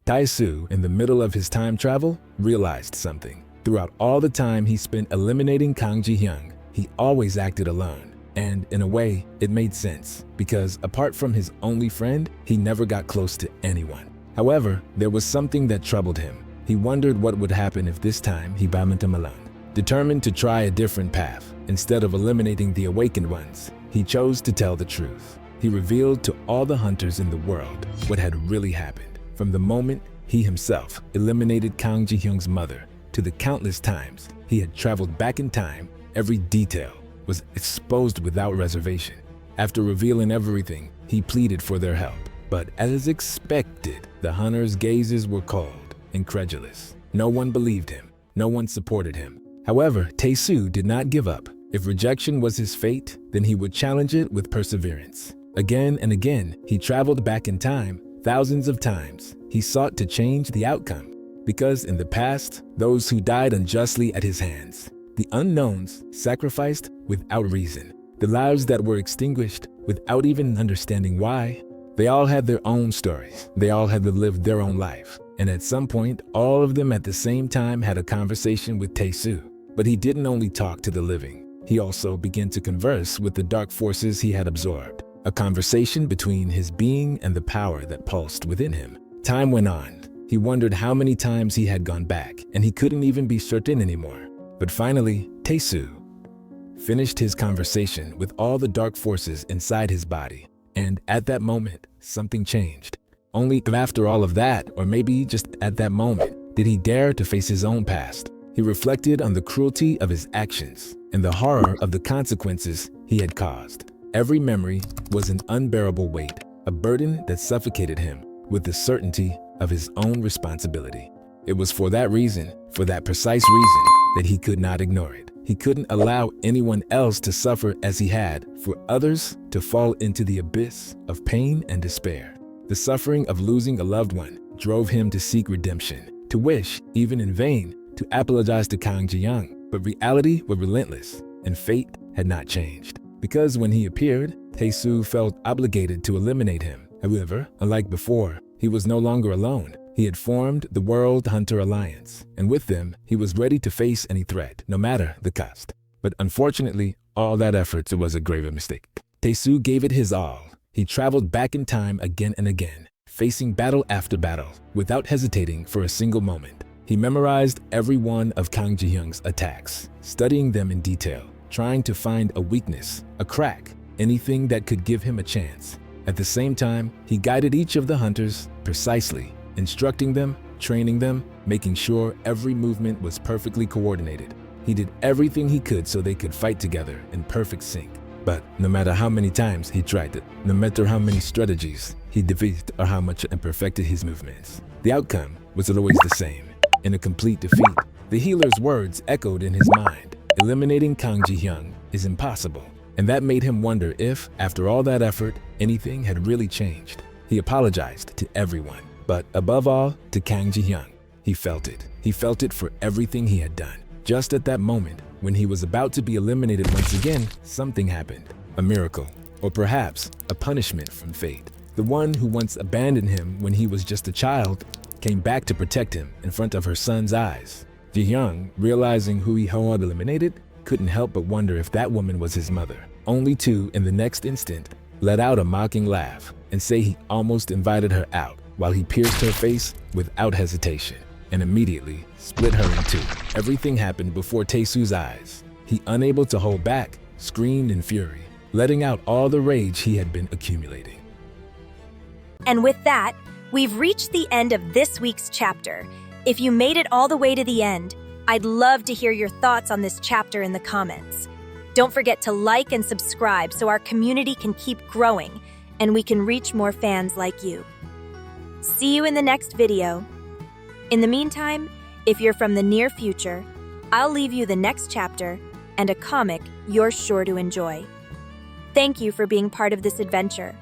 Taisu, in the middle of his time travel, realized something. Throughout all the time he spent eliminating Kang Ji-hyung, he always acted alone. And in a way, it made sense, because apart from his only friend, he never got close to anyone. However, there was something that troubled him. He wondered what would happen if this time he badminton alone. Determined to try a different path, instead of eliminating the awakened ones, he chose to tell the truth. He revealed to all the hunters in the world what had really happened, from the moment he himself eliminated Kang Ji-hyung's mother to the countless times he had traveled back in time. Every detail was exposed without reservation. After revealing everything, he pleaded for their help. But as expected, the hunters' gazes were cold, incredulous. No one believed him. No one supported him. However, Tae-soo did not give up. If rejection was his fate, then he would challenge it with perseverance. Again and again, he traveled back in time, thousands of times. He sought to change the outcome. Because in the past, those who died unjustly at his hands, the unknowns sacrificed without reason, the lives that were extinguished without even understanding why, they all had their own stories. They all had to live their own life. And at some point, all of them at the same time had a conversation with Tae-soo. But he didn't only talk to the living. He also began to converse with the dark forces he had absorbed. A conversation between his being and the power that pulsed within him. Time went on. He wondered how many times he had gone back, and he couldn't even be certain anymore. But finally, Tae-soo finished his conversation with all the dark forces inside his body. And at that moment, something changed. Only after all of that, or maybe just at that moment, did he dare to face his own past. He reflected on the cruelty of his actions and the horror of the consequences he had caused. Every memory was an unbearable weight, a burden that suffocated him with the certainty of his own responsibility. It was for that reason, for that precise reason, that he could not ignore it. He couldn't allow anyone else to suffer as he had, for others to fall into the abyss of pain and despair. The suffering of losing a loved one drove him to seek redemption, to wish, even in vain, to apologize to Kang Ji-hyung. But reality was relentless, and fate had not changed. Because when he appeared, Tae-soo felt obligated to eliminate him. However, unlike before, he was no longer alone. He had formed the World Hunter Alliance, and with them, he was ready to face any threat, no matter the cost. But unfortunately, all that effort was a grave mistake. Tae-soo gave it his all. He traveled back in time again and again, facing battle after battle, without hesitating for a single moment. He memorized every one of Kang Ji-hyung's attacks, studying them in detail, trying to find a weakness, a crack, anything that could give him a chance. At the same time, he guided each of the hunters precisely, instructing them, training them, making sure every movement was perfectly coordinated. He did everything he could so they could fight together in perfect sync. But no matter how many times he tried it, no matter how many strategies he defeated or how much imperfected his movements, the outcome was always the same. In a complete defeat, the healer's words echoed in his mind. Eliminating Kang Ji-hyung is impossible. And that made him wonder if, after all that effort, anything had really changed. He apologized to everyone, but above all, to Kang Ji-hyung. He felt it. He felt it for everything he had done. Just at that moment, when he was about to be eliminated once again, something happened. A miracle, or perhaps a punishment from fate. The one who once abandoned him when he was just a child came back to protect him in front of her son's eyes. Ji-hyung, realizing who he had eliminated, couldn't help but wonder if that woman was his mother, only to, in the next instant, let out a mocking laugh and say he almost invited her out while he pierced her face without hesitation and immediately split her in two. Everything happened before Tae-soo's eyes. He, unable to hold back, screamed in fury, letting out all the rage he had been accumulating. And with that, we've reached the end of this week's chapter. If you made it all the way to the end, I'd love to hear your thoughts on this chapter in the comments. Don't forget to like and subscribe so our community can keep growing and we can reach more fans like you. See you in the next video. In the meantime, if you're from the near future, I'll leave you the next chapter and a comic you're sure to enjoy. Thank you for being part of this adventure.